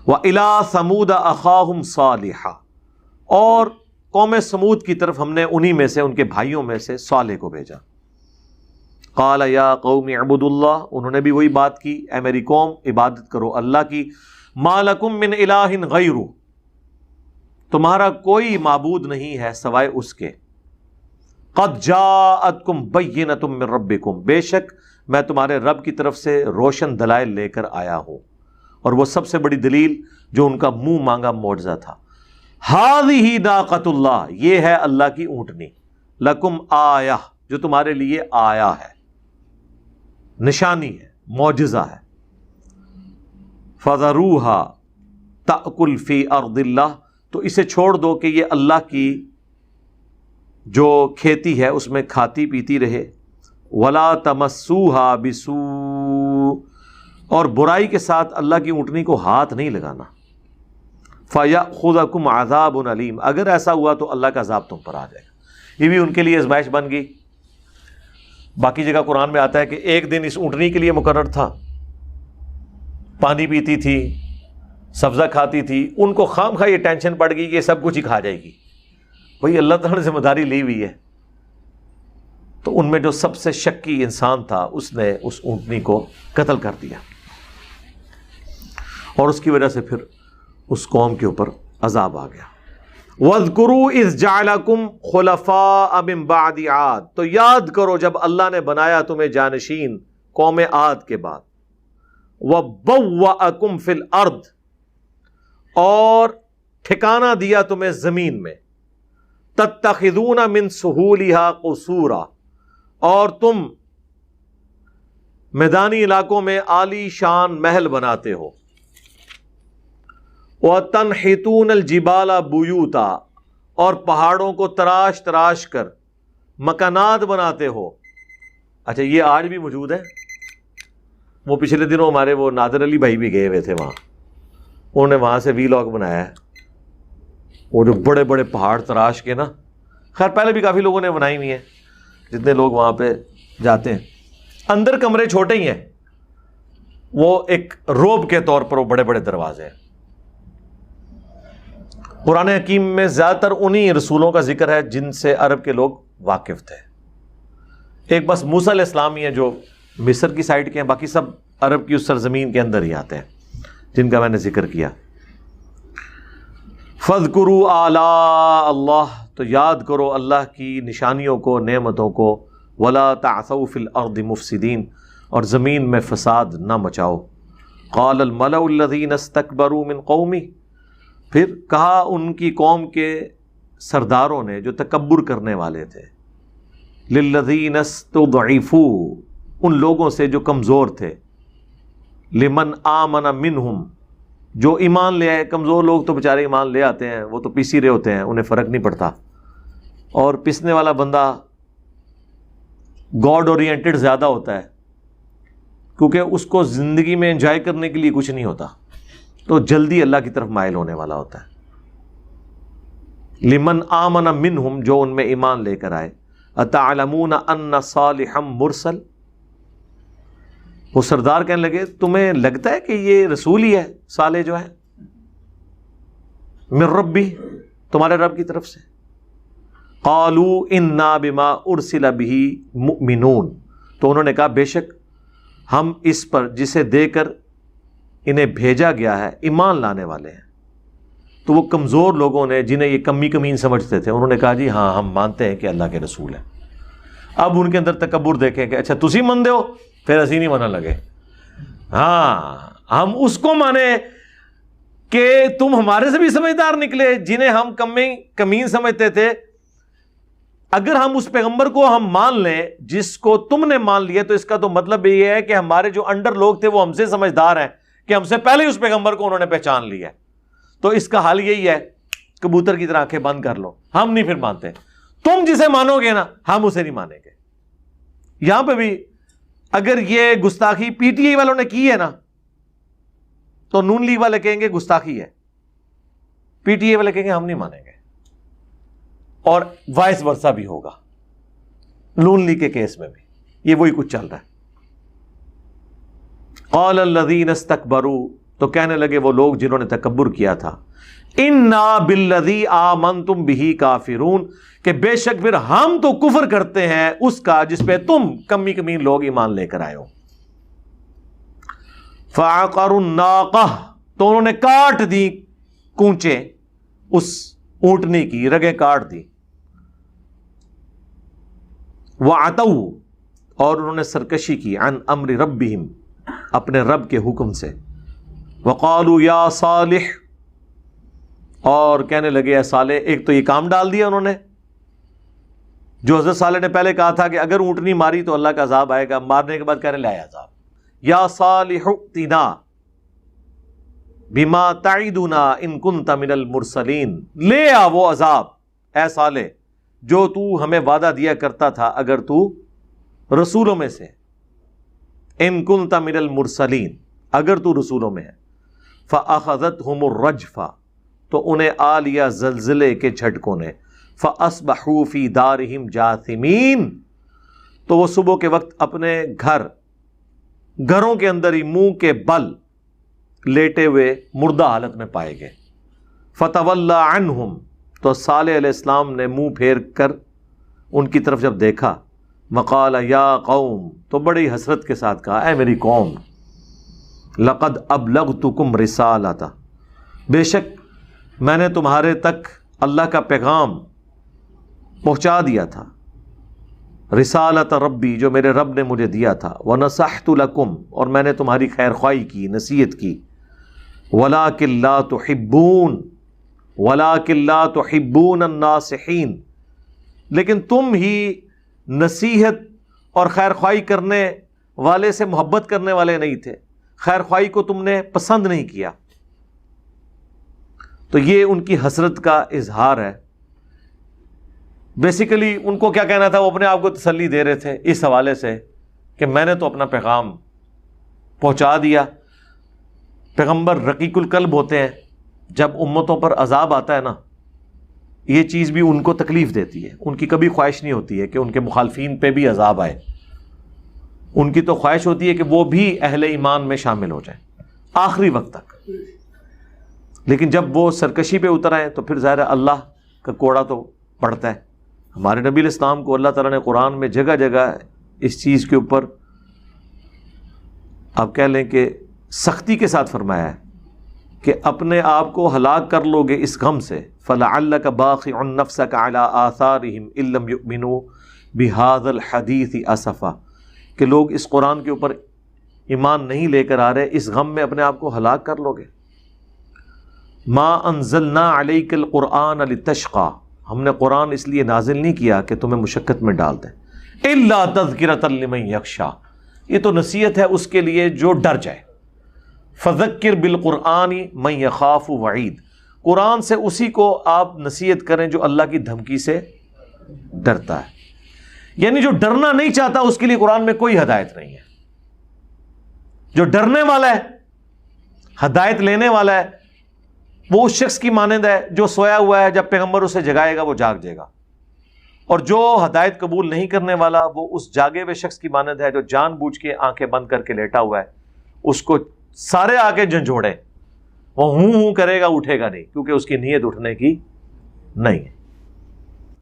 وَإِلَىٰ ثَمُودَ أَخَاهُمْ صَالِحًا، اور قوم سمود کی طرف ہم نے انہی میں سے ان کے بھائیوں میں سے صالح کو بھیجا. قَالَ يَا قَوْمِ اعْبُدُوا اللَّهَ، انہوں نے بھی وہی بات کی، اے میری قوم عبادت کرو اللہ کی. مَا لَكُم مِّنْ إِلَٰهٍ غَيْرُهُ، تمہارا کوئی معبود نہیں ہے سوائے اس کے. قَدْ جَاءَتْكُمْ بَيِّنَةٌ مِّن رَبِّكُمْ، بے شک میں تمہارے رب کی طرف سے روشن دلائل لے کر آیا ہوں، اور وہ سب سے بڑی دلیل جو ان کا منہ مانگا معجزہ تھا. ہذہ ناقۃ اللہ، یہ ہے اللہ کی اونٹنی. لکم آیہ، جو تمہارے لیے آیا ہے، نشانی ہے، معجزہ ہے. فذروھا تأکل فی ارض اللہ، تو اسے چھوڑ دو کہ یہ اللہ کی جو کھیتی ہے اس میں کھاتی پیتی رہے. ولا تمسوھا بسوء، اور برائی کے ساتھ اللہ کی اونٹنی کو ہاتھ نہیں لگانا. فَيَأْخُذَكُمْ عَذَابٌ عَلِيمٌ، اگر ایسا ہوا تو اللہ کا عذاب تم پر آ جائے گا. یہ بھی ان کے لیے آزمائش بن گئی. باقی جگہ قرآن میں آتا ہے کہ ایک دن اس اونٹنی کے لیے مقرر تھا، پانی پیتی تھی، سبزہ کھاتی تھی، ان کو خام خواہ یہ ٹینشن پڑ گئی کہ یہ سب کچھ ہی کھا جائے گی. بھئی اللہ تعالیٰ نے ذمہ داری لی ہوئی ہے. تو ان میں جو سب سے شکی انسان تھا اس نے اس اونٹنی کو قتل کر دیا، اور اس کی وجہ سے پھر اس قوم کے اوپر عذاب آ گیا. وَاذْكُرُوا إِذْ جَعَلَكُمْ خُلَفَاءَ مِن بَعْدِ عَاد، تو یاد کرو جب اللہ نے بنایا تمہیں جانشین قوم عاد کے بعد. وَبَوَّأَكُمْ فِي الْأَرْضِ، اور ٹھکانہ دیا تمہیں زمین میں. تَتَّخِذُونَ مِن سُهُولِهَا قُصُورًا، اور تم میدانی علاقوں میں عالی شان محل بناتے ہو. وَتَنْحِتُونَ الْجِبَالَ بُيُوتًا، اور پہاڑوں کو تراش تراش کر مکانات بناتے ہو. اچھا یہ آج بھی موجود ہے. وہ پچھلے دنوں ہمارے وہ نادر علی بھائی بھی گئے ہوئے تھے وہاں، انہوں نے وہاں سے ویلاگ بنایا ہے. وہ جو بڑے بڑے پہاڑ تراش کے نا، خیر پہلے بھی کافی لوگوں نے بنائی ہوئی ہیں جتنے لوگ وہاں پہ جاتے ہیں. اندر کمرے چھوٹے ہی ہیں، وہ ایک روب کے طور پر وہ بڑے بڑے دروازے ہیں. قرآن حکیم میں زیادہ تر انہی رسولوں کا ذکر ہے جن سے عرب کے لوگ واقف تھے. ایک بس موسیٰ علیہ السلام ہی ہیں جو مصر کی سائڈ کے ہیں، باقی سب عرب کی اس سرزمین کے اندر ہی آتے ہیں جن کا میں نے ذکر کیا. فَاذْكُرُوا آلَاءَ اللَّهِ، تو یاد کرو اللہ کی نشانیوں کو، نعمتوں کو. وَلَا تَعْثَوْا فِي الْأَرْضِ مُفْسِدِينَ، اور زمین میں فساد نہ مچاؤ. قَالَ الْمَلَأُ الَّذِينَ اسْتَكْبَرُوا مِنْ قَوْمِهِ، پھر کہا ان کی قوم کے سرداروں نے جو تکبر کرنے والے تھے. لِلَّذِينَ اسْتُضْعِفُوا، ان لوگوں سے جو کمزور تھے. لِمَنْ آمَنَ مِنْهُمْ، جو ایمان لے آئے. کمزور لوگ تو بیچارے ایمان لے آتے ہیں، وہ تو پیسی رہے ہوتے ہیں، انہیں فرق نہیں پڑتا. اور پسنے والا بندہ گاڈ اورینٹڈ زیادہ ہوتا ہے، کیونکہ اس کو زندگی میں انجوائے کرنے کے لیے کچھ نہیں ہوتا، تو جلدی اللہ کی طرف مائل ہونے والا ہوتا ہے. لمن آمن منہم، جو ان میں ایمان لے کر آئے. اتعلمون ان صالحا مرسل، وہ سردار کہنے لگے تمہیں لگتا ہے کہ یہ رسول ہی ہے صالح جو ہے؟ من ربی، تمہارے رب کی طرف سے. قالوا انا بما ارسل به مؤمنون، تو انہوں نے کہا بے شک ہم اس پر جسے دے کر انہیں بھیجا گیا ہے ایمان لانے والے ہیں. تو وہ کمزور لوگوں نے جنہیں یہ کمی کمین سمجھتے تھے، انہوں نے کہا جی ہاں ہم مانتے ہیں کہ اللہ کے رسول ہیں. اب ان کے اندر تکبر دیکھیں کہ اچھا تسی مانتے ہو، پھر اسی نہیں ماننے لگے. ہاں ہم اس کو مانے کہ تم ہمارے سے بھی سمجھدار نکلے جنہیں ہم کمین سمجھتے تھے. اگر ہم اس پیغمبر کو ہم مان لیں جس کو تم نے مان لیا، تو اس کا تو مطلب یہ ہے کہ ہمارے جو انڈر لوگ تھے وہ ہم سے سمجھدار ہیں کہ ہم سے پہلے ہی اس پیغمبر کو انہوں نے پہچان لیا. تو اس کا حل یہی ہے، کبوتر کی طرح آنکھیں بند کر لو. ہم نہیں پھر مانتے، تم جسے مانو گے نا ہم اسے نہیں مانیں گے. یہاں پہ بھی اگر یہ گستاخی پی ٹی آئی والوں نے کی ہے نا، تو نون لیگ والے کہیں گے گستاخی ہے، پی ٹی آئی والے کہیں گے ہم نہیں مانیں گے. اور وائس ورثہ بھی ہوگا نون لیگ کے کیس میں بھی، یہ وہی کچھ چل رہا ہے. قال الذین استکبروا، تو کہنے لگے وہ لوگ جنہوں نے تکبر کیا تھا، انا بالذی آمنتم بہ کافرون، کہ بے شک پھر ہم تو کفر کرتے ہیں اس کا جس پہ تم کمی کمین لوگ ایمان لے کر آئے ہو۔ فعقروا الناقہ، تو انہوں نے کاٹ دی کونچیں اس اونٹنی کی، رگیں کاٹ دی۔ وعتوا، اور انہوں نے سرکشی کی، عن امر ربہم، اپنے رب کے حکم سے۔ وقالوا یا صالح، اور کہنے لگے اے صالح، ایک تو یہ کام ڈال دیا انہوں نے جو حضرت صالح نے پہلے کہا تھا کہ اگر اونٹنی ماری تو اللہ کا عذاب آئے گا، مارنے کے بعد کہنے لے آیا عذاب۔ یا صالح ائتنا بما تعدنا ان کنت من المرسلین، لے آ وہ عذاب اے صالح جو تو ہمیں وعدہ دیا کرتا تھا اگر تو رسولوں میں سے، ان کنت من المرسلین، اگر تو رسولوں میں ہے۔ فاخذتهم الرجفہ، تو انہیں آ لیا زلزلے کے جھٹکوں نے۔ فاصبحوا فی دارہم جاثمین، تو وہ صبح کے وقت اپنے گھروں کے اندر ہی منہ کے بل لیٹے ہوئے مردہ حالت میں پائے گئے۔ فتولی عنہم، تو صالح علیہ السلام نے منہ پھیر کر ان کی طرف جب دیکھا، وقال یا قوم، تو بڑی حسرت کے ساتھ کہا اے میری قوم، لقد ابلغتکم رسالۃ، بے شک میں نے تمہارے تک اللہ کا پیغام پہنچا دیا تھا، رسالت ربی، جو میرے رب نے مجھے دیا تھا، ونصحت لکم، اور میں نے تمہاری خیر خواہی کی، نصیحت کی، ولکن لا تحبون الناصحین، لیکن تم ہی نصیحت اور خیر خواہی کرنے والے سے محبت کرنے والے نہیں تھے، خیر خواہی کو تم نے پسند نہیں کیا۔ تو یہ ان کی حسرت کا اظہار ہے۔ بیسیکلی ان کو کیا کہنا تھا، وہ اپنے آپ کو تسلی دے رہے تھے اس حوالے سے کہ میں نے تو اپنا پیغام پہنچا دیا۔ پیغمبر رقیق القلب ہوتے ہیں، جب امتوں پر عذاب آتا ہے نا، یہ چیز بھی ان کو تکلیف دیتی ہے، ان کی کبھی خواہش نہیں ہوتی ہے کہ ان کے مخالفین پہ بھی عذاب آئے، ان کی تو خواہش ہوتی ہے کہ وہ بھی اہل ایمان میں شامل ہو جائیں آخری وقت تک۔ لیکن جب وہ سرکشی پہ اتر آئے تو پھر ظاہر ہے اللہ کا کوڑا تو پڑتا ہے۔ ہمارے نبی علیہ السلام کو اللہ تعالیٰ نے قرآن میں جگہ جگہ اس چیز کے اوپر آپ کہہ لیں کہ سختی کے ساتھ فرمایا ہے کہ اپنے آپ کو ہلاک کر لو گے اس غم سے، فَلَعَلَّكَ بَاخِعٌ نَفْسَكَ عَلَىٰ آثَارِهِمْ إِن لَّمْ يُؤْمِنُوا بِهَٰذَا الْحَدِيثِ أَسَفًا، کہ لوگ اس قرآن کے اوپر ایمان نہیں لے کر آ رہے، اس غم میں اپنے آپ کو ہلاک کر لو گے۔ مَا أَنزَلْنَا عَلَيْكَ الْقُرْآنَ لِتَشْقَىٰ، ہم نے قرآن اس لیے نازل نہیں کیا کہ تمہیں مشقت میں ڈال دیں، إِلَّا تَذْكِرَةً لِمَن يَخْشَىٰ، یہ تو نصیحت ہے اس کے لیے جو ڈر جائے۔ فَذَكِّرْ بِالْقُرْآنِ مَن يَخَافُ وَعِيدٍ، قرآن سے اسی کو آپ نصیحت کریں جو اللہ کی دھمکی سے ڈرتا ہے، یعنی جو ڈرنا نہیں چاہتا اس کے لیے قرآن میں کوئی ہدایت نہیں ہے۔ جو ڈرنے والا ہے، ہدایت لینے والا ہے، وہ اس شخص کی مانند ہے جو سویا ہوا ہے، جب پیغمبر اسے جگائے گا وہ جاگ جائے گا، اور جو ہدایت قبول نہیں کرنے والا وہ اس جاگے ہوئے شخص کی مانند ہے جو جان بوجھ کے آنکھیں بند کر کے لیٹا ہوا ہے، اس کو سارے آ کے جھنجھوڑیں، وہ ہوں کرے گا، اٹھے گا نہیں، کیونکہ اس کی نیت اٹھنے کی نہیں ہے۔